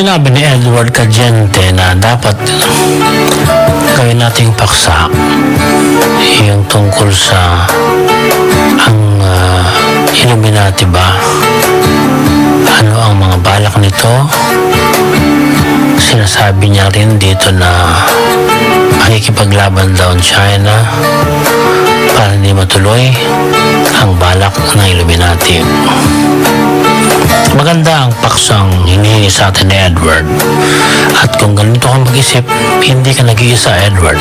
Sinabi ni Edward Cadiente na dapat gawin nating paksa yung tungkol sa ang Illuminati ba? Ano ang mga balak nito? Sinasabi niya rin dito na makikipaglaban daw ang China para hindi matuloy ang balak ng Illuminati. Maganda ang paksang hinihingi sa atin ni Edward. At kung ganito kang mag-isip, hindi ka nag-iisa, Edward.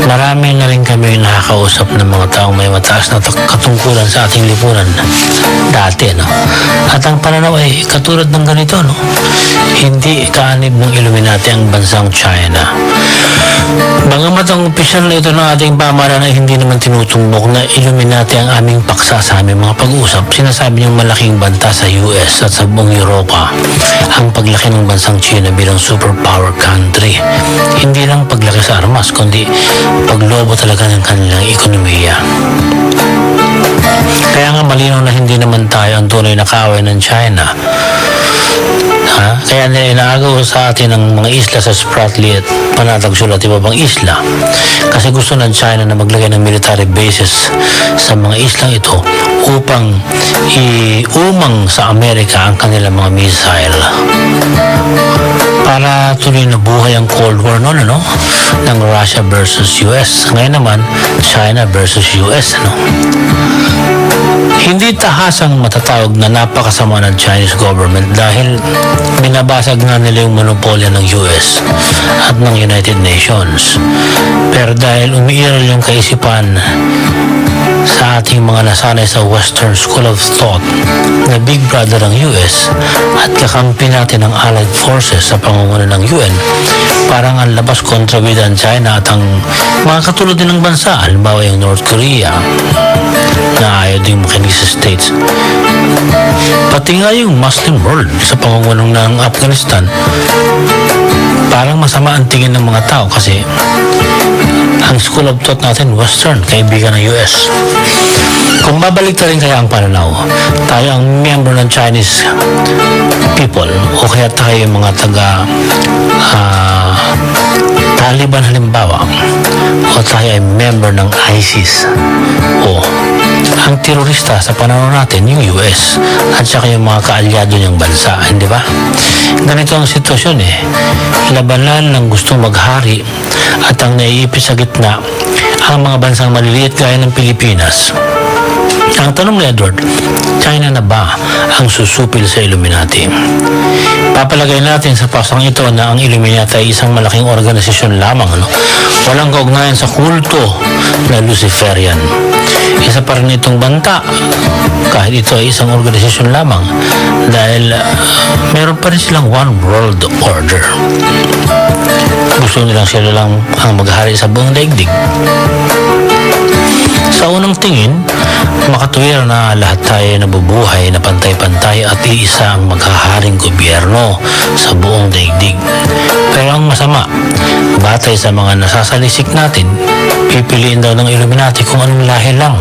Marami na rin kami nakakausap ng mga taong may mataas na katungkulan sa ating lipunan dati, no? At ang pananaw ay katulad ng ganito, no? Hindi kaanib ng Illuminati ang bansang China. Bagamat ang opisyal na ito ng ating pamahalaan ay hindi naman tinutumbok na Illuminati ang aming paksa sa aming mga pag-uusap, sinasabi niyang malaking banta sa US at sa buong Europa ang paglaki ng bansang China bilang superpower country. Hindi lang paglaki sa armas, kundi paglobo talaga ng kanilang ekonomiya. Kaya nga malinaw na hindi naman tayo ang tunay na kaaway ng China. Kaya inaagaw sa atin ang mga isla sa Spratly at Panatag Sula at iba pang isla kasi gusto ng China na maglagay ng military bases sa mga islang ito upang iumang sa Amerika ang kanilang mga missile para tuloy na buhay ang Cold War noon, ano? Ng Russia versus US. Ngayon naman, China versus US, ano? Hindi tahasang matatawag na napakasama ng Chinese government dahil binabasag nga nila yung monopolya ng US at ng United Nations. Pero dahil umiiral yung kaisipan sa ating mga nasanay sa Western School of Thought na Big Brother ang US at kakampi natin ang Allied Forces sa pangunguna ng UN, parang ang labas kontrabida ang China at ang mga katulad din ng bansa, halimbawa yung North Korea na ayaw din makinig sa States. Pati nga yung Muslim world sa pangunguna ng Afghanistan, parang masama ang tingin ng mga tao kasi ang School of Thought natin, Western, kaibigan ng US. Kung babalik rin kaya ang pananaw, tayo ang miyembro ng Chinese people o kaya tayo yung mga taga Taliban halimbawa o tayo ay member ng ISIS o ang terorista sa panahon natin yung US at saka yung mga kaalyado niyang bansa, hindi ba? Ganito ang sitwasyon labanan ng gustong maghari at ang naiipit sa gitna ang mga bansang maliliit gaya ng Pilipinas. Ang tanong ni Edward, China na ba ang susupil sa Illuminati? Papalagay natin sa pasang ito na ang Illuminati ay isang malaking organisasyon lamang, no? Walang kaugnayan sa kulto na Luciferian. Isa pa rin itong banta kahit ito ay isang organisasyon lamang dahil meron pa rin silang one world order. Gusto nilang sila lang ang maghari sa buong daigdig. Sa unang tingin, makatuwira na lahat tayo nabubuhay na pantay-pantay at iisa ang maghaharing gobyerno sa buong daigdig. Pero ang masama, batay sa mga nasasalisik natin, pipiliin daw ng Illuminati kung anong lahi lang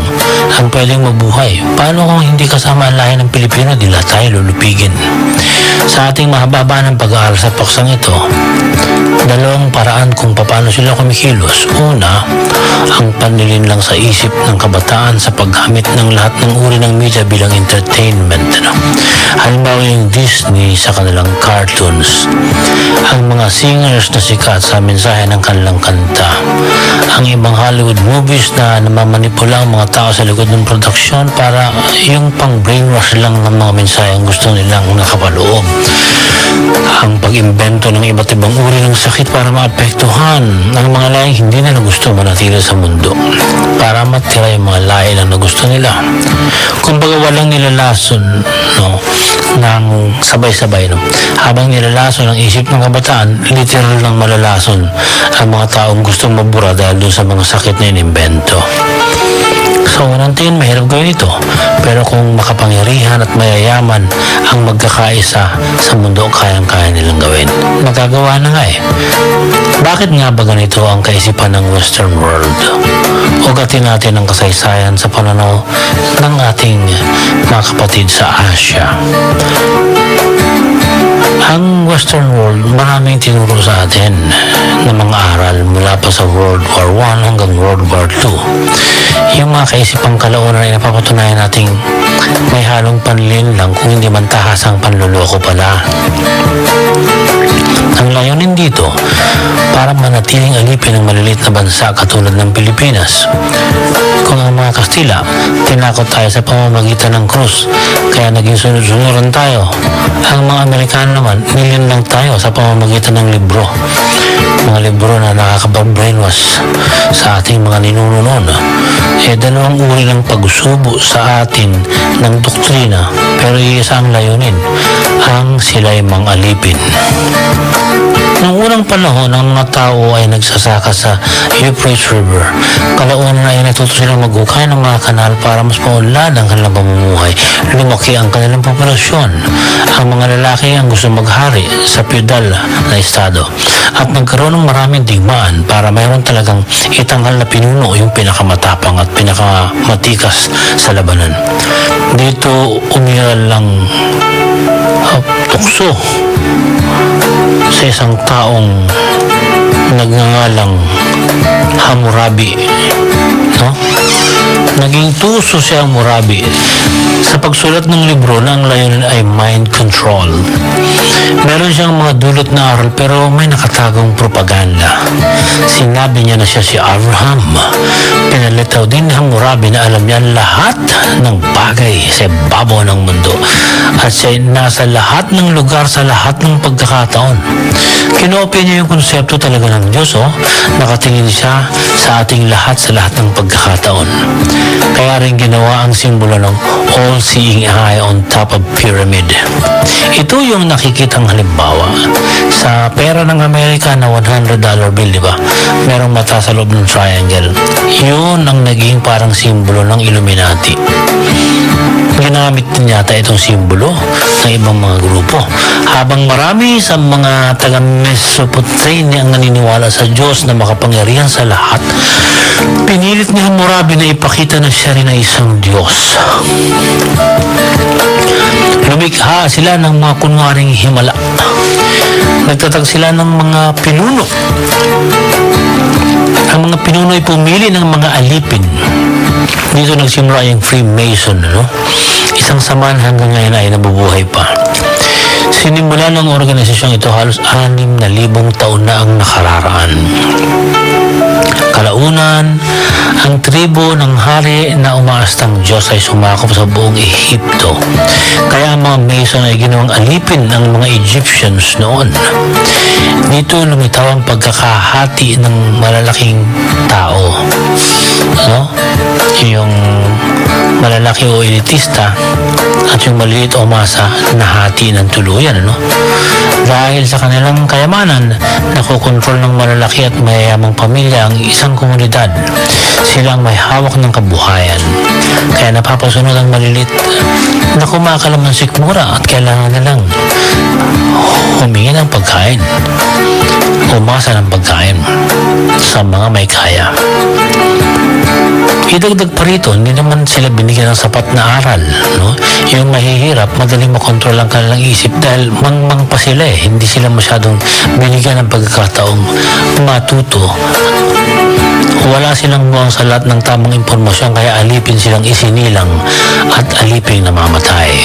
ang pwedeng mabuhay. Paano kung hindi kasama ang lahi ng Pilipino, di lahat tayo lulupigin? Sa ating mahaba ng pag-aaral sa paksang ito, dalawang paraan kung paano sila kumikilos. Una, ang panlilin lang sa isip ng kabataan sa paggamit ng lahat ng uri ng media bilang entertainment. Halimbawa yung Disney sa kanilang cartoons, ang mga singers na sikat sa mensahe ng kanilang kanta, ang ibang Hollywood movies na namamanipula ang mga tao sa likod ng produksyon para yung pang-brainwash lang ng mga mensahe ang gusto nilang nakapaloob. Ang pag-imbento ng iba't ibang uri ng sakit para maapektuhan ang mga lahi hindi na gusto manatili sa mundo para matira yung mga lahi lang na gusto nila. Kumbaga walang nilalason, no, ng sabay-sabay, no. Habang nilalason ang isip ng kabataan, literal lang malalason ang mga taong gustong mabura dahil doon sa mga sakit na inimbento. So, unang tingin, mahirap gawin ito. Pero kung makapangyarihan at mayayaman ang magkakaisa sa mundo, kayang-kaya nilang gawin. Magagawa na nga Bakit nga ba ganito ang kaisipan ng Western world? Ugatin natin ang kasaysayan sa pananaw ng ating mga kapatid sa Asia. Ang Western world, maraming tinuro sa atin ng mga aral mula pa sa World War I hanggang World War II. Yung mga kaisipang kalaunan ay napapatunayan nating may halong panlilinlang kung hindi man tahasang panluloko pala. Ang layunin dito, para manatiling alipin ng maliliit na bansa katulad ng Pilipinas. Kung ang mga Kastila, tinakot tayo sa pamamagitan ng krus, kaya naging sunod-sunuran tayo. Ang mga Amerikano naman, nilinlang tayo sa pamamagitan ng libro. Mga libro na nakaka-brainwash sa ating mga ninuno noon. Dalawang uri ng pagsubo sa atin ng doktrina, pero iisa ang layunin, ang sila'y mangalipin. Noong unang panahon, ang mga tao ay nagsasaka sa Euphrates River. Kalaunan ay natuto silang maghukay ng mga kanal para mas maunlad ang kanilang pamumuhay. Lumaki ang kanilang populasyon. Ang mga lalaki ang gusto maghari sa feudal na estado. At nagkaroon ng maraming digmaan para mayroon talagang itanghal na pinuno, yung pinakamatapang at pinakamatikas sa labanan. Dito umiral lang tukso sa isang taong nagngangalang Hammurabi, no? Naging tuso si Hammurabi sa pagsulat ng libro na ang layunin ay mind control. Meron siyang mga dulot na aral pero may nakatagong propaganda. Sinabi niya na siya si Abraham. Pinalitaw din ni Hammurabi na alam niya lahat ng bagay sa babaw ng mundo at siya nasa lahat ng lugar sa lahat ng pagkakataon. Kinopya niya yung konsepto talaga ng Diyos, Nakatingin siya sa ating lahat sa lahat ng pagkakataon. Kaya rin ginawa ang simbolo ng all-seeing eye on top of pyramid. Ito yung nakikitang halimbawa sa pera ng Amerika na $100 bill, di ba? Merong mata sa loob ng triangle. Yun ang naging parang simbolo ng Illuminati. Ginamit din yata itong simbolo ng ibang mga grupo. Habang marami sa mga taga-Mesopotamia ang naniniwala sa Diyos na makapangyarihan sa lahat, pinilit ni Hammurabi na ipakita na siya rin ay isang Diyos. Lumikha sila ng mga kunwaring himala. Nagtatag sila ng mga pinuno. Ang mga pinuno ay pumili ng mga alipin. Dito nagsimula yung Freemason, Isang samahan hanggang ngayon ay nabubuhay pa. Sinimula ng organisasyong ito halos 6,000 taon na ang nakararaan. Kalaunan, ang tribo ng hari na umaastang Diyos ay sumakop sa buong Ehipto. Kaya ang mga Mason ay ginawang alipin ng mga Egyptians noon. Dito lumitaw ang pagkakahati ng malalaking tao. Yung malalaki o elitista at yung maliit o masa nahati ng tuluyan, Dahil sa kanilang kayamanan, nakokontrol ng malalaki at mayayamang pamilya ang isang komunidad. Sila ang may hawak ng kabuhayan. Kaya napapasunod ang malilit na kumakalam ng sikmura at kailangan nilang humingi ng pagkain. Umasa ng pagkain sa mga may kaya. Idagdag pa rito, hindi naman sila binigyan ng sapat na aral, Yung mahihirap, madaling makontrol ang kanilang isip dahil mangmang pa sila Hindi sila masyadong binigyan ng pagkakataong matuto. Wala silang buwang sa lahat ng tamang impormasyon kaya alipin silang isinilang at alipin namamatay.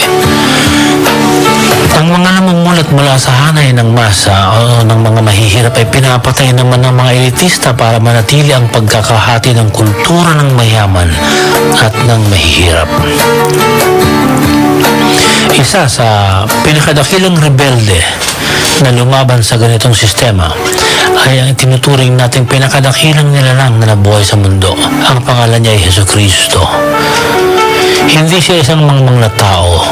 Ang mga namumulat mula sa hanay ng masa o ng mga mahihirap ay pinapatay naman ng mga elitista para manatili ang pagkakahati ng kultura ng mayaman at ng mahihirap. Isa sa pinakadakilang rebelde na lumaban sa ganitong sistema ay ang tinuturing nating pinakadakilang nilalang na nabuhay sa mundo. Ang pangalan niya ay Jesucristo. Hindi siya isang mangmang na tao,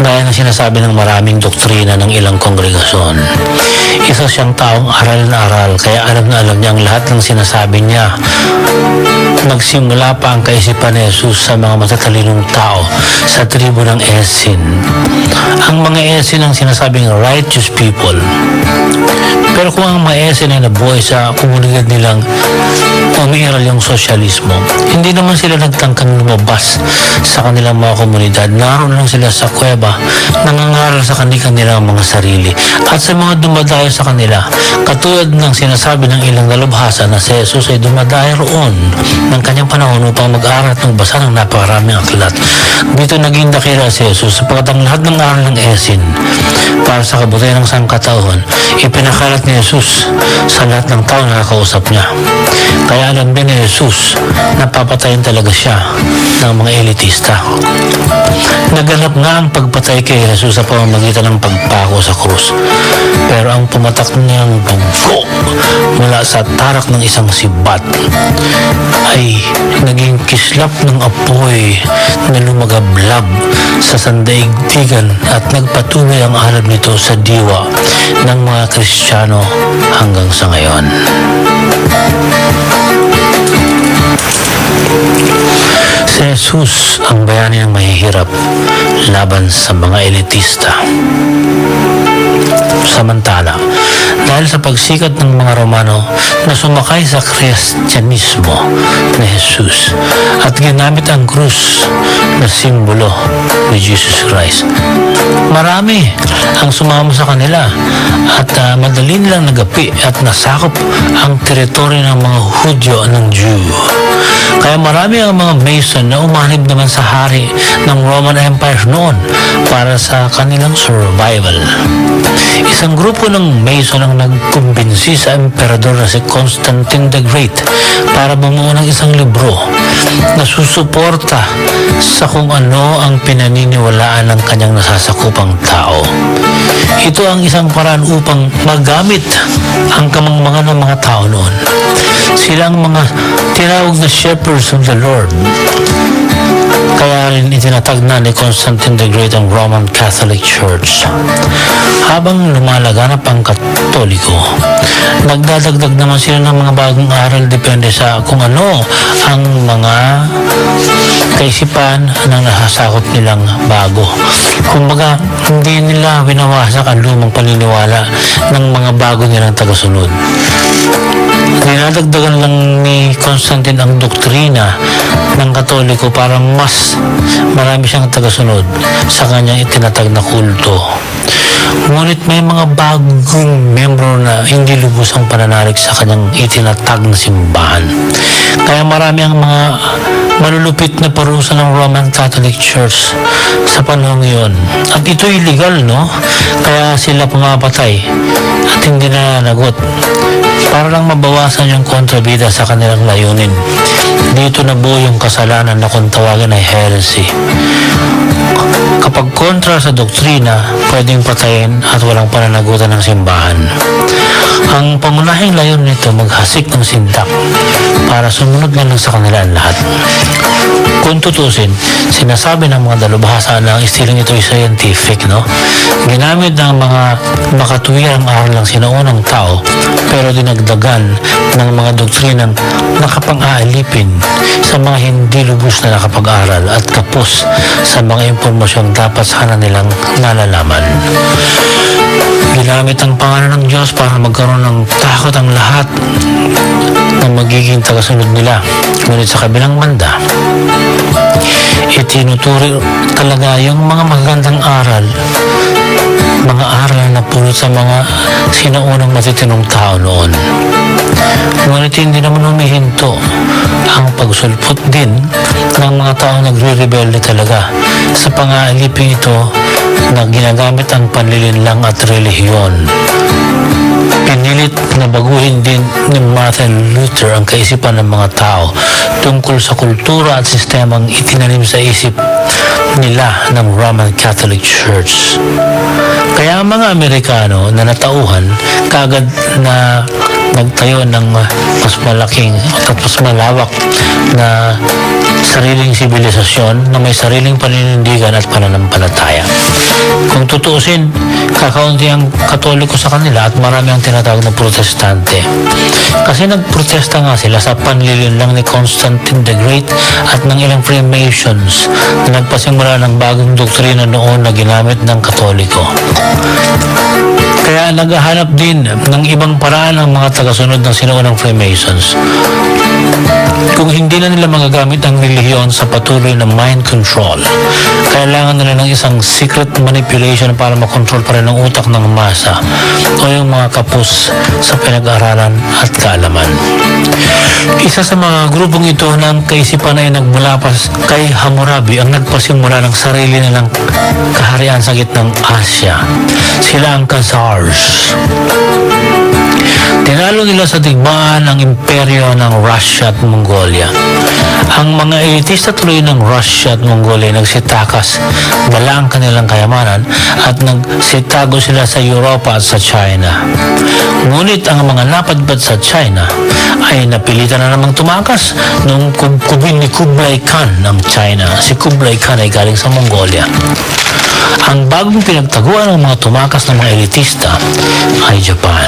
gaya ng sinasabi ng maraming doktrina ng ilang kongregasyon. Isa siyang taong aral na aral, kaya alam na alam niya ang lahat ng sinasabi niya. Nagsimula pa ang kaisipan ni Jesus sa mga matatalinong tao sa tribo ng Esin. Ang mga Esin ang sinasabing righteous people. Pero kung ang mga Esin ay nabuhay sa komunidad nilang umiiral yung sosyalismo. Hindi naman sila nagtangkang lumabas sa kanilang mga komunidad. Naroon lang sila sa kuweba, nangangaral sa kanilang mga sarili. At sa mga dumadayo sa kanila, katulad ng sinasabi ng ilang dalubhasa na si Jesus ay dumadayo roon ng kanyang panahon upang mag-aral at magbasa ng napakaraming aklat. Dito naging dakila si Jesus sapagkat ang lahat ng aral ng esin para sa kabutihan ng sangkatauhan, ipinakalat ni Jesus sa lahat ng tao na nakausap niya. Kaya alam din ni Jesus na papatayin talaga siya ng mga elitista. Naganap nga ang pagpatay kay Jesus sa pamamagitan ng pagpako sa krus. Pero ang pumatak niyang dugo mula sa tarak ng isang sibat ay naging kislap ng apoy na lumagablab sa sandaigdigan at nagpatuloy ang alab nito sa diwa ng mga Kristiyano hanggang sa ngayon. Si Jesus ang bayani ng mahihirap laban sa mga elitista. Samantala, dahil sa pagsikat ng mga Romano na sumakay sa Kristyanismo ni Jesus at ginamit ang krus na simbolo ni Jesus Christ, marami ang sumama sa kanila at madali nilang nagapi at nasakop ang teritoryo ng mga Hudyo ng Jew. Kaya marami ang mga Mason na umanib naman sa hari ng Roman Empire noon para sa kanilang survival. Isang grupo ng Mason ang nagkumbinsi sa emperador na si Constantine the Great para bumuo ng isang libro na susuporta sa kung ano ang pinaniniwalaan ng kanyang nasasakupang tao. Ito ang isang paraan upang magamit ang kamangmangan ng mga tao noon. Sila ang mga tinawag na shepherds of the Lord. Kaya rin itinatag na ni Constantine the Great ang Roman Catholic Church. Habang lumalaganap ang Katoliko, nagdadagdag naman sila ng mga bagong aral depende sa kung ano ang mga kaisipan na nasasakop nilang bago. Kumbaga, hindi nila winawasak ang lumang paniniwala ng mga bago nilang tagasunod. Dinadagdagan lang ni Constantine ang doktrina ng Katoliko para mas marami siyang tagasunod sa kanyang itinatag na kulto. Ngunit may mga bagong membro na hindi lubos ang pananalig sa kanyang itinatag na simbahan. Kaya marami ang mga malulupit na parusa ng Roman Catholic Church sa panahon ngayon. At ito'y legal, no? Kaya sila pumapatay at hindi na nagot para lang mabawasan yung kontrabida sa kanilang layunin. Dito nabuo yung kasalanan na kung tawagin ay heresy. Kapag kontra sa doktrina, pwedeng patayin at walang pananagutan ng simbahan. Ang pangunahing layunin nito maghasik ng sindak para sumunod na lang sa kanila ang lahat. Kung tutusin, sinasabi ng mga dalubhasa na ang istiling ito ay scientific, no? Ginamit ng mga makatuwirang aral ng sinaunang tao pero dinagdagan ng mga doktrinang nakapang-aalipin sa mga hindi lubos na nakapag-aral at kapos sa mga impormasyong dapat sana nilang nalalaman. Ginamit ang pangalan ng Diyos para magkaroon ng takot ang lahat na magiging tagasunod nila. Ngunit sa kabilang banda, itinuturi talaga yung mga magagandang aral, mga aral na pulot sa mga sinaunang matitinong tao noon. Ngunit hindi naman humihinto ang pagsulpot din ng mga taong nagre-rebelde talaga sa pang-aalipin ito na ginagamit ang panlilinlang at relihiyon. Pinilit na baguhin din ni Martin Luther ang kaisipan ng mga tao tungkol sa kultura at sistemang itinanim sa isip nila ng Roman Catholic Church. Kaya ang mga Amerikano na natauhan kagad na nagtayo ng mas malaking at mas malawak na sariling sibilisasyon na may sariling paninindigan at pananampalataya. Kung tutuusin, kakaunti ang Katoliko sa kanila at marami ang tinatawag na Protestante. Kasi nagprotesta nga sila sa panlilinlang ni Constantine the Great at ng ilang Freemasons na nagpasimula ng bagong doktrina noon na ginamit ng Katoliko. Kaya naghahanap din ng ibang paraan ang mga tagasunod ng sinaunang Freemasons Kung hindi na nila magagamit ang relihiyon sa patuloy na mind control, kailangan nila ng isang secret manipulation para makontrol pa rin ang utak ng masa o yung mga kapos sa pinag-aralan at kaalaman. Isa sa mga grupong ito ng kaisipan ay nagmula pa kay Hammurabi ang nagpasimula ng sarili nilang kaharian sa gitnang Asya. Sila ang Khazars. Tinalo nila sa digmaan ang imperyo ng Russia at Mongolia. Ang mga elitista tuloy ng Russia at Mongolia nagsitakas, dala ang kanilang kayamanan at nagsitago sila sa Europa at sa China. Ngunit ang mga napadpad sa China ay napilitan na namang tumakas nung kubin ni Kublai Khan ng China. Si Kublai Khan ay galing sa Mongolia. Ang bagong pinagtaguan ng mga tumakas ng mga elitista ay Japan.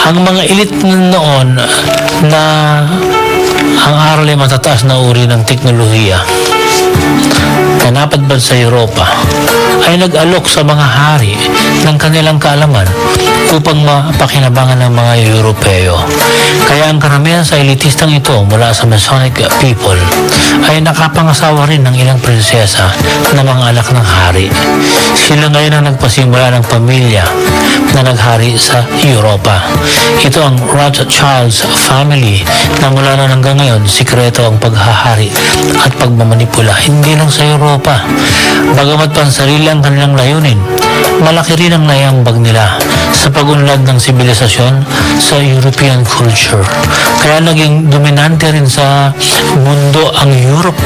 Ang mga elite noon na ang aral ay matataas na uri ng teknolohiya na napadpad sa Europa ay nag-alok sa mga hari ng kanilang kaalaman upang mapakinabangan ng mga Europeo. Kaya ang karamihan sa elitistang ito mula sa Masonic people ay nakapangasawa rin ng ilang prinsesa na mga anak ng hari. Sila ngayon ang nagpasimula ng pamilya na naghari sa Europa. Ito ang Rothschilds family na mula na hanggang ngayon sikreto ang paghahari at pagmamanipula hindi lang sa Europa. Bagamat pansarili ang kanilang layunin, malaki rin ang naiambag nila sa pagunlad ng sibilisasyon sa European culture. Kaya naging dominante rin sa mundo ang Europe.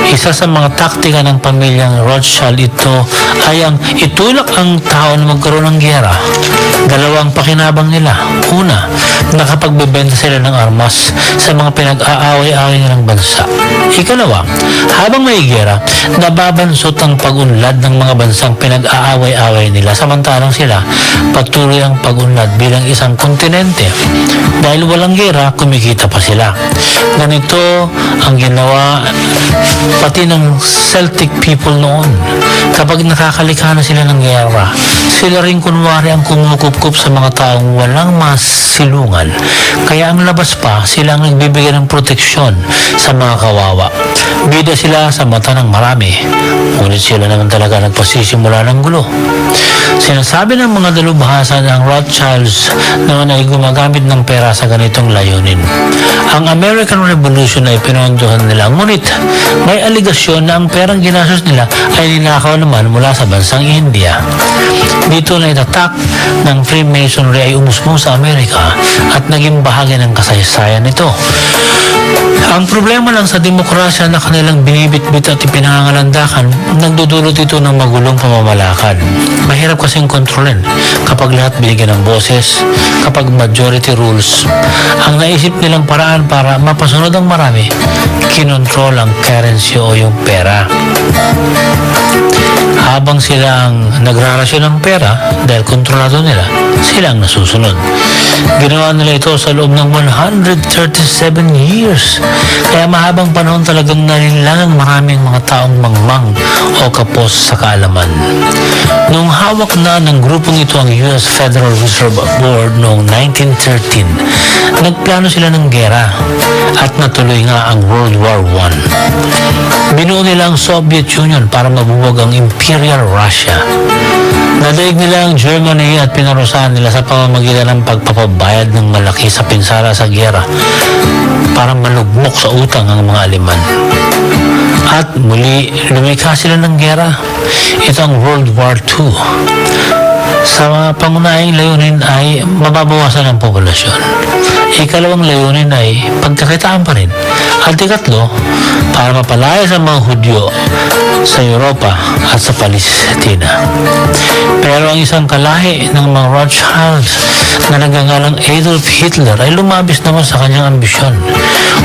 Isa sa mga taktika ng pamilyang Rothschild ito ay ang itulak ang tao na magkaroon ng giyera. Dalawang pakinabang nila. Una, nakapagbebenta sila ng armas sa mga pinag-aaway-away nilang bansa. Ikalawa, habang may giyera, nababansot ang pagunlad ng mga bansang pinag-aaway-away nila samantalang sila patuloy ang pagunlad bilang isang kontinente. Dahil walang giyera, kumikita pa sila. Ganito ang ginawa pati ng Celtic people noon. Kapag nakakalikha na sila ng giyera, sila rin kunwari ang kumukup-kup sa mga taong walang masilungan. Kaya ang labas pa, sila ang nagbibigay ng proteksyon sa mga kawawa. Bida sila sa mata ng marami, ngunit sila naman talaga nagpasisimula ng gulo. Sinasabi ng mga dalubhasa na ang Rothschilds noon ay gumagamit ng pera sa ganitong layunin. Ang American Revolution ay pinondohan nila, ngunit may aligasyon na ang perang ginastos nila ay ninakaw naman mula sa bansang India. Dito na itatak ng Freemasonry ay umusbong sa Amerika at naging bahagi ng kasaysayan nito. Ang problema lang sa demokrasya na kanilang binibitbit at ipinangangalandakan, nagdudulot ito ng magulong pamamalakad. Mahirap kasing kontrolin kapag lahat binigyan ng boses, kapag majority rules. Ang naisip nilang paraan para mapasunod ang marami, kinontrol ang currency o yung pera. Habang sila ang nagrarasyon ng pera dahil kontrolado nila, sila ang nasusunod. Ginawa nila ito sa loob ng 137 years. Kaya mahabang panahon talagang nalilangang maraming mga taong mangmang o kapos sa kaalaman. Noong hawak na ng grupong ito ang US Federal Reserve Board noong 1913, nagplano sila ng gera at natuloy nga ang World War I. Binuo nila ang Soviet Union para mabuwag ang Imperial Russia. Nadaig nila ang Germany at pinarusahan nila sa pamamagitan ng pagpapabayad ng malaki sa pinsala sa giyera para malugmok sa utang ang mga Aleman. At muli, lumikha sila ng giyera. Ito ang World War II. Sa mga pangunahing layunin ay mababawasan ang populasyon. Ikalawang layunin ay pagkakitaan pa rin. At ikatlo, para mapalaya sa mga Hudyo sa Europa at sa Palestina. Pero ang isang kalahi ng mga Rothschilds na nagngangalang Adolf Hitler ay lumabis naman sa kanyang ambisyon.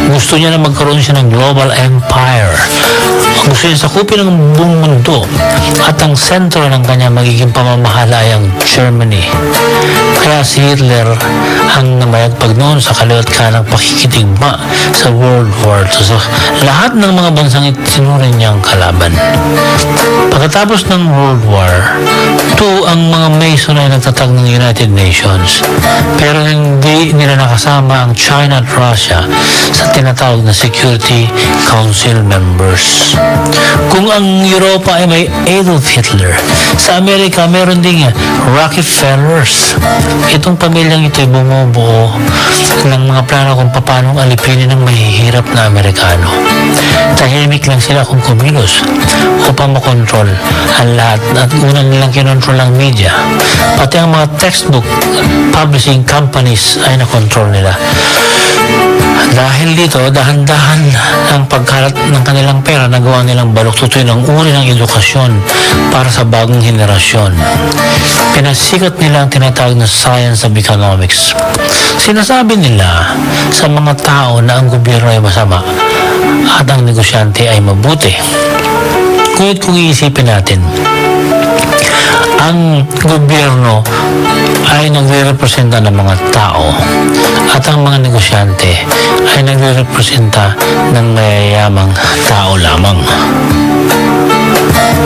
Gusto niya na magkaroon siya ng global empire. Gusto niya sakupin ang buong mundo at ang sentro ng kanyang magiging pamamahala ay ang Germany. Kaya si Hitler ang namayagpag noon sa kaliwat kanang pakikitigma sa World War II. So, lahat ng mga bansang itinuring niyang kalaban. Pagkatapos ng World War II, ang mga Mason ay nagtatag ng United Nations. Pero hindi nila nakasama ang China at Russia sa tinatawag na Security Council members. Kung ang Europa ay may Adolf Hitler, sa Amerika meron ding Rockefellers. Itong pamilyang ito ay bumubuo ng mga plano kung paano alipinin ng mahihirap na Amerikano. Tahimik lang sila kung kumilos upang makontrol ang lahat at unang nilang kinontrol ang media. Pati ang mga textbook publishing companies ay nakontrol nila. Dahil dito, dahan-dahan ang pagkalat ng kanilang pera, nagawa nilang baluktutoy ng uri ng edukasyon para sa bagong henerasyon. Pinasikat nila ang tinatawag na science of economics. Sinasabi nila sa mga tao na ang gobyerno ay masama at ang negosyante ay mabuti. Ngunit kung iisipin natin, ang gobyerno ay nagre-representa ng mga tao at ang mga negosyante ay nagre-representa ng mayayamang tao lamang.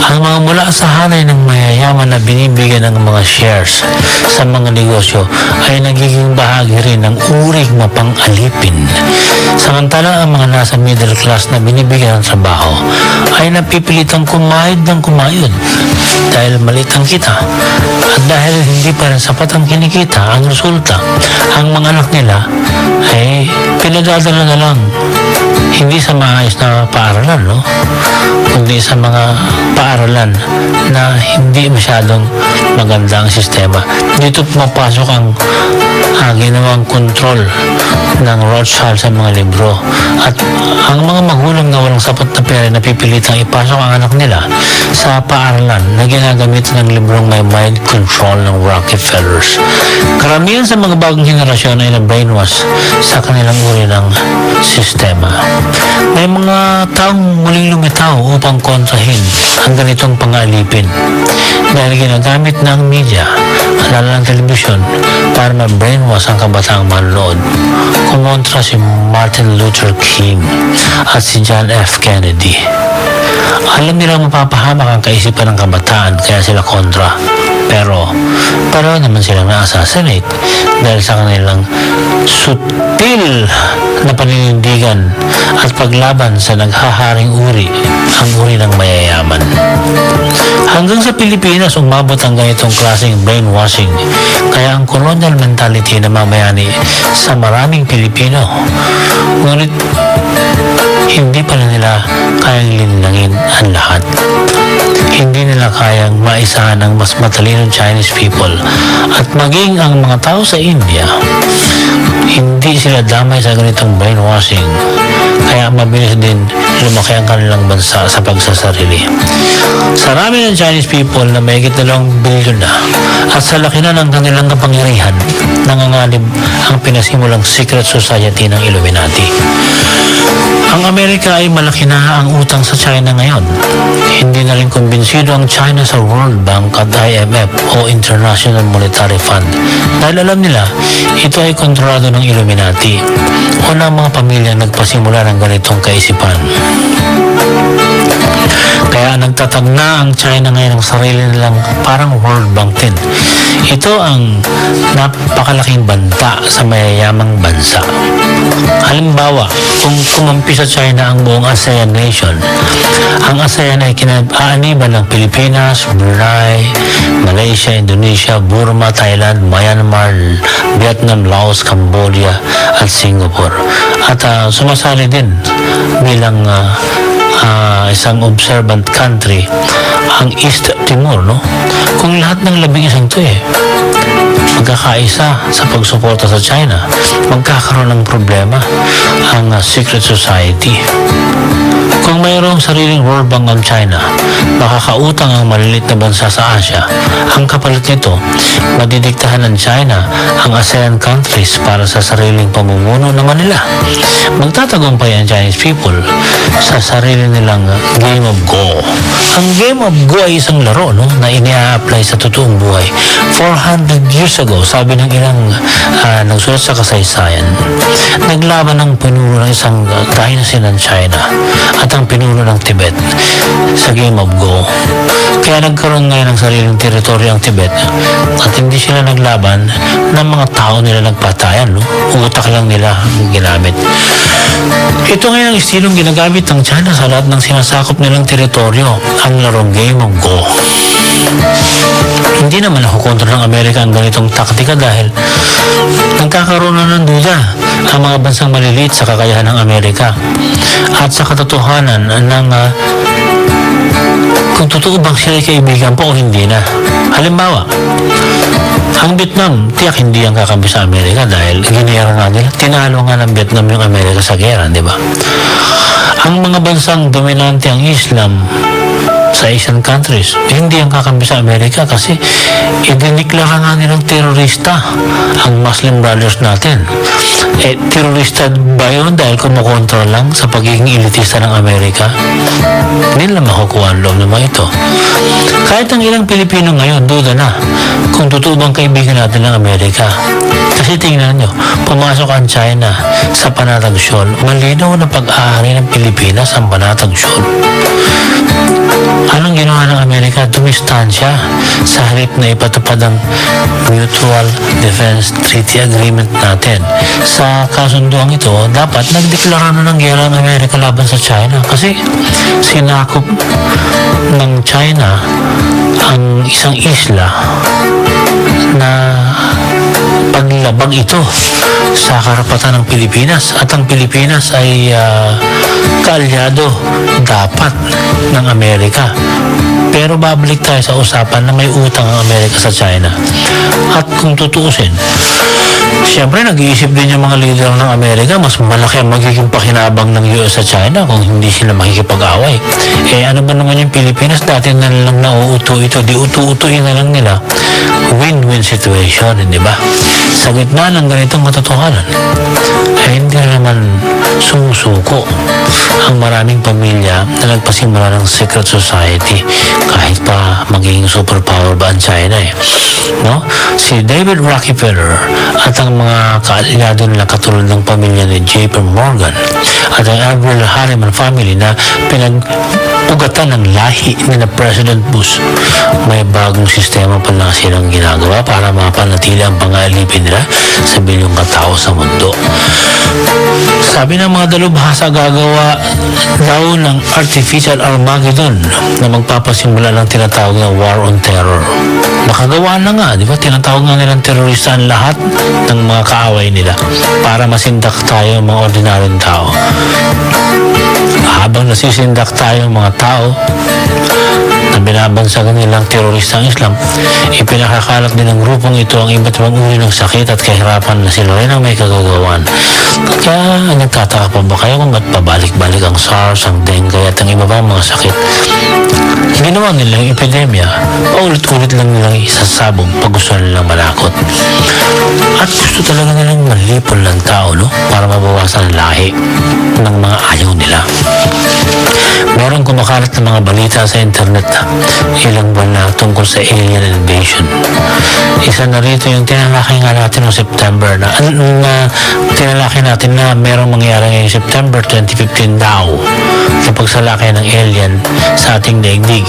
Ang mga mula sa hanay ng mayayaman na binibigyan ng mga shares sa mga negosyo ay nagiging bahagi rin ng uring mapang-alipin. Samantalang ang mga nasa middle class na binibigyan ng trabaho ay napipilitang kumayod ng kumayod dahil maliit ang kita at dahil hindi pa rin sapat ang kinikita, ang resulta, ang mga anak nila ay pinadadala na lang hindi sa maayos na paaralan, no? Kundi sa mga paaralan na hindi masyadong maganda ang sistema. Dito pumapasok ang ginawang kontrol ng Rothschild sa mga libro at ang mga magulang na walang sapat na pera napipilitang ipasok ang anak nila sa paaralan na ginagamit ng librong may mind control ng Rockefellers. Karamihan sa mga bagong henerasyon ay na-brainwash sa kanilang uri ng sistema. May mga taong muling lumitaw upang kontrahin ang ganitong pang-alipin dahil ginagamit ng media, lalo ng telebisyon, para ma-brainwash ang kabataang manonood. Kumontra si Martin Luther King at si John F. Kennedy. Alam nilang mapapahamak ang kaisipan ng kabataan kaya sila kontra. Pero pareho naman silang na-assassinate dahil sa kanilang sutil na paninindigan at paglaban sa naghaharing uri, ang uri ng mayayaman. Hanggang sa Pilipinas, umabot ang ganitong klaseng brainwashing. Kaya ang colonial mentality na mamayani sa maraming Pilipino. Ngunit hindi pala nila kayang linlangin ang lahat. Hindi nila kayang maisahan ang mas matalinong Chinese people at maging ang mga tao sa India. Hindi sila damay sa ganitong brainwashing. Kaya mabilis din lumaki ang kanilang bansa sa pagsasarili. Sa rami ng Chinese people na may higit 2 bilyon na at sa laki na ng kanilang kapangyarihan, nanganganib ang pinasimulang secret society ng Illuminati. Ang Amerika ay malaki na ang utang sa China ngayon. Hindi na rin kumbinsido ang China sa World Bank at IMF o International Monetary Fund dahil alam nila ito ay kontrolado ng Illuminati o ng mga pamilyang nagpasimula ng ganitong kaisipan. Kaya nagtatag na ang China ngayon ng sarili nilang parang World Bank din. Ito ang napakalaking banta sa mayayamang bansa. Halimbawa, kung kumampi sa China ang buong ASEAN nation, ang ASEAN ay kinaaniban ng Pilipinas, Brunei, Malaysia, Indonesia, Burma, Thailand, Myanmar, Vietnam, Laos, Cambodia at Singapore. At sumasali din bilang isang observant country ang East Timor, no? Kung lahat ng 11 to magkakaisa sa pagsuporta sa China, magkakaroon ng problema ang secret society. Kung mayroong sariling World Bank ang China, makakautang ang malilit na bansa sa Asia. Ang kapalit nito, madidiktahan ng China ang ASEAN countries para sa sariling pamumuno naman nila. Magtatagumpay ang Chinese people sa sarili nilang Game of Go. Ang Game of Go ay isang laro na ini-apply sa totoong buhay. 400 years ago, sabi ng ilang nagsulat sa kasaysayan, naglaban ng pinuno ng isang dynasty ng China at ang pinuno ng Tibet sa Game of Go. Kaya nagkaroon ngayon ng sariling teritoryo ang Tibet at hindi sila naglaban ng mga tao nila nagpatayan. Utak lang nila ang ginamit. Ito ngayon ang estilong ginagamit ng China sa lahat ng sinasakop nilang teritoryo, ang larong Game of Go. Hindi naman ako kontra ng Amerika ang ganitong taktika dahil nagkakaroon na ng duda ang mga bansang maliliit sa kakayahan ng Amerika at sa katotohanan ng kung totoo bang sila kaibigan pa o hindi na. Halimbawa, ang Vietnam, tiyak hindi ang kakampi sa Amerika dahil ginera nga nila. Tinalo nga ng Vietnam yung Amerika sa gera, di ba? Ang mga bansang dominante ang Islam sa Asian countries, hindi ang kakampi sa Amerika kasi idiniklara nga nilang terorista ang Muslim brothers natin. Terorista ba yun dahil kumukontra lang sa pagiging elitista ng Amerika? Hindi lang makukuha ang loob ng mga ito. Kahit ang ilang Pilipino ngayon, duda na kung totoo bang kaibigan natin ng Amerika. Kasi tingnan nyo, pumasok ang China sa Panatag Shoal. Malinaw na pag-aari ng Pilipinas ang Panatag Shoal. Anong ginawa ng Amerika? Dumistansya sa halip na ipatupad ang Mutual Defense Treaty Agreement natin. Sa kasunduan ito, dapat nagdeklara na ng gera ang Amerika laban sa China kasi sinakop ng China ang isang isla na paglabag ito sa karapatan ng Pilipinas at ang Pilipinas ay kaalyado dapat ng Amerika. Pero babalik tayo sa usapan na may utang ang Amerika sa China. At kung tutuusin, siyempre nag-iisip din yung mga leader ng Amerika, mas malaki ang magiging pakinabang ng US sa China kung hindi sila makikipag-away. Ano ba naman yung Pilipinas? Dati na lang nauuto ito, di utu-utuin na lang nila. Win-win situation, di ba? Sa gitna ng ganitong katotohanan, hindi naman sumusuko ang maraming pamilya na nagpasimula ng secret society kahit pa magiging superpower ba ang China no? Si David Rockefeller at ang mga kaalyado nila katulad ng pamilya ni J.P. Morgan at ang Avril Harriman family na pinag-ugatan ng lahi ni na President Bush, may bagong sistema pala silang ginagawa para mapanatili ang pangalipin nila sa bilyong katao sa mundo. Sabi ng mga dalubhasa, gagawa daw ng artificial Armageddon na magpapasimula ng tinatawag na War on Terror. Nakagawa na nga, di ba? Tinatawag nga nilang terorista ang lahat ng mga kaaway nila para masindak tayo mga ordinaryong tao. Habang nasisindak tayo mga tao na binabansagan nilang terorista ang Islam, ipinakakalat din ng grupong ito ang iba't ibang uri ng sakit at kahirapan na sila rin ang may kagagawan. Kaya nagtataka pa ba kayo kung ba't pabalik-balik ang SARS, ang dengue at ang iba pang mga sakit? Ginawa nilang epidemya, paulit-ulit lang nilang isasabog pag gusto nilang malakot. At gusto talaga nilang malipol ng tao, para mabawasan ang lahi ng mga ayaw nila. Merong kumakalat ng mga balita sa internet ilang buwan na tungkol sa alien invasion. Isa na rito yung tinalakay nga natin noong September na tinalakay natin na merong mangyari ngayong September 2015 daw sa pagsalakay ng alien sa ating daigdig.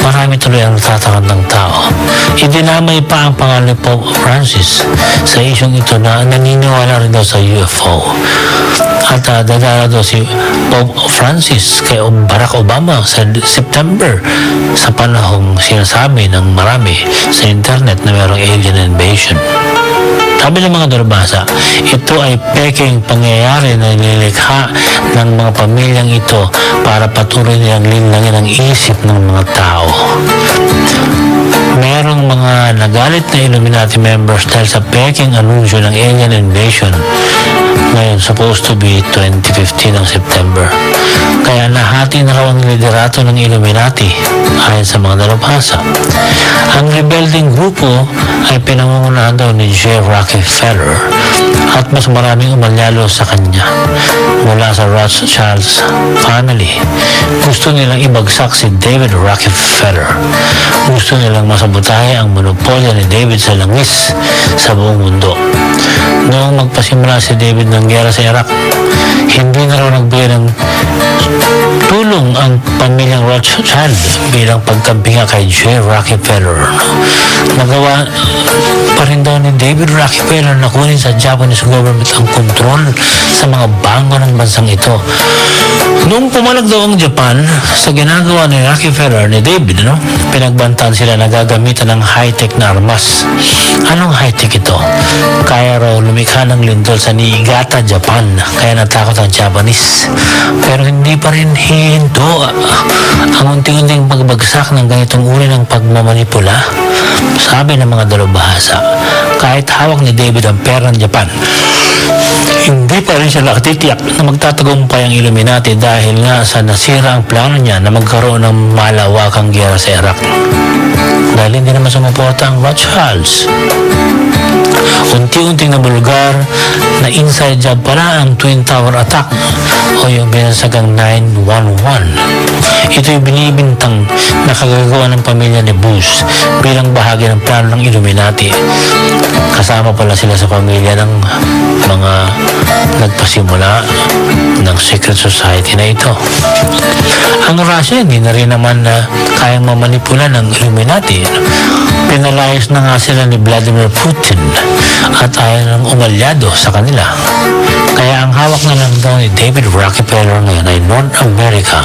Marami tuloy ang natatakot ng tao. Idinamay pa ang pangalan ni Pope Francis sa isyong ito na naniniwala rin daw sa UFO. At dadala daw si Pope Francis kay Barack Obama sa September sa panahong sinasabi ng marami sa internet na mayroong alien invasion. Sabi ng mga dalubhasa, ito ay peking pangyayari na nilikha ng mga pamilyang ito para patuloy nilang linlangin ang isip ng mga tao. Merong mga nagalit na Illuminati members dahil sa peking anunsyo ng alien invasion. Ngayon, supposed to be 2015 ng September. Kaya nahati na raw ang liderato ng Illuminati ayon sa mga dalubhasa. Ang rebelding grupo ay pinangungunahan daw ni J. Rockefeller at mas maraming umalyalo sa kanya mula sa Rothschilds family. Gusto nilang ibagsak si David Rockefeller. Gusto nilang masabotahe ang monopolyo ni David sa langis sa buong mundo. Noong magpasimula si David ng giyera sa Iraq, hindi na raw nagbigay ng tulong ang pamilyang Rothschild bilang pagkampinga kay J. Rockefeller. Nagawa pa rin daw ni David Rockefeller na kunin sa Japanese government ang kontrol sa mga bangko ng bansang ito. Noong pumalag daw ang Japan sa ginagawa ni Rockefeller ni David, pinagbantaan sila na gagamitan ng high-tech na armas. Anong high-tech ito? Kaya raw lumikha ng lindol sa Niigata, Japan, kaya natakot ang Japanese. Pero hindi pa rin hihinto ang unti-unting pagbagsak ng ganitong uri ng pagmamanipula. Sabi ng mga dalubhasa, kahit hawak ni David ang pera ng Japan, hindi pa rin siya nakatitiyak na magtatagumpay ang Illuminati dahil nga sa nasira ang plano niya na magkaroon ng malawakang giyera sa Iraq. Dahil hindi naman sumuporta ang Rothschilds. Unti-unting nabulgar na inside job pala ang Twin Tower attack o yung binansagang 9/11. Ito'y binibintang na kagagawa ng pamilya ni Bush bilang bahagi ng plano ng Illuminati. Kasama pala sila sa pamilya ng mga nagpasimula ng secret society na ito. Ang Russia hindi na rin naman kayang mamanipula ng Illuminati. Pinalayas na nga sila ni Vladimir Putin at ayaw ng umalyado sa kanila. Kaya ang hawak na lang daw ni David Rockefeller ngayon ay North America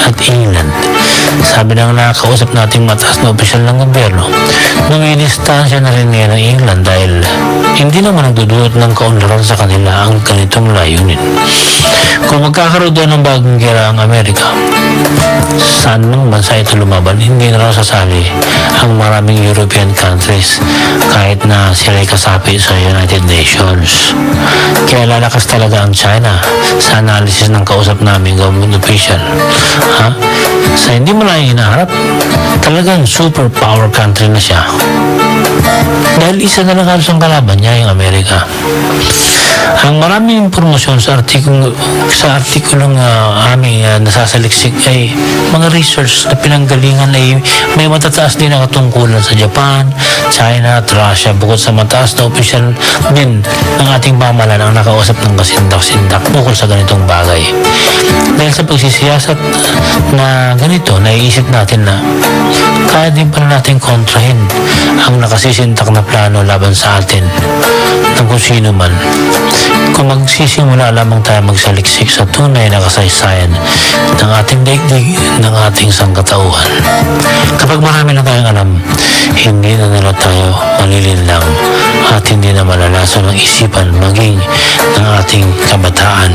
at England. Sabi ng nakakausap nating mataas na opisyal ng gobyerno, numidistansya na rin ngayon ng England dahil hindi naman nagdudulot ng kaunlaran sa kanila ang ganitong layunin. Kung magkakaroon doon ng bagong gera ang Amerika, saan mang bansa ito lumaban, hindi na raw sasali ang maraming European countries kahit na sila'y kasapi sa United Nations. Kaya lalakas talaga ang China sa analysis ng kausap namin government official. Sa hindi mo lang hinaharap, talagang superpower country na siya. Dahil isa na lang halos ang kalaban niya, yung Amerika. Ang maraming impormasyon sa artikulong aming nasasaliksik ay mga research na pinanggalingan ay may matataas din na katungkulan sa Japan, China at Russia bukod sa mataas na opisyal din ng ating pamahalaan ang nakausap ng kasindak-sindak tungkol sa ganitong bagay. Dahil sa pagsisiyasat na ganito, naiisip natin na kaya din pala natin kontrahin ang nakasisintak na plano laban sa atin ng kung sino man. Kung magsisimula lamang tayo magsaliksik sa tunay na kasaysayan ng ating daigdig, ng ating sangkatauhan. Kapag marami na tayong alam, hindi na nila tayo malilinlang at hindi na malalaso ng isipan maging ng ating kabataan.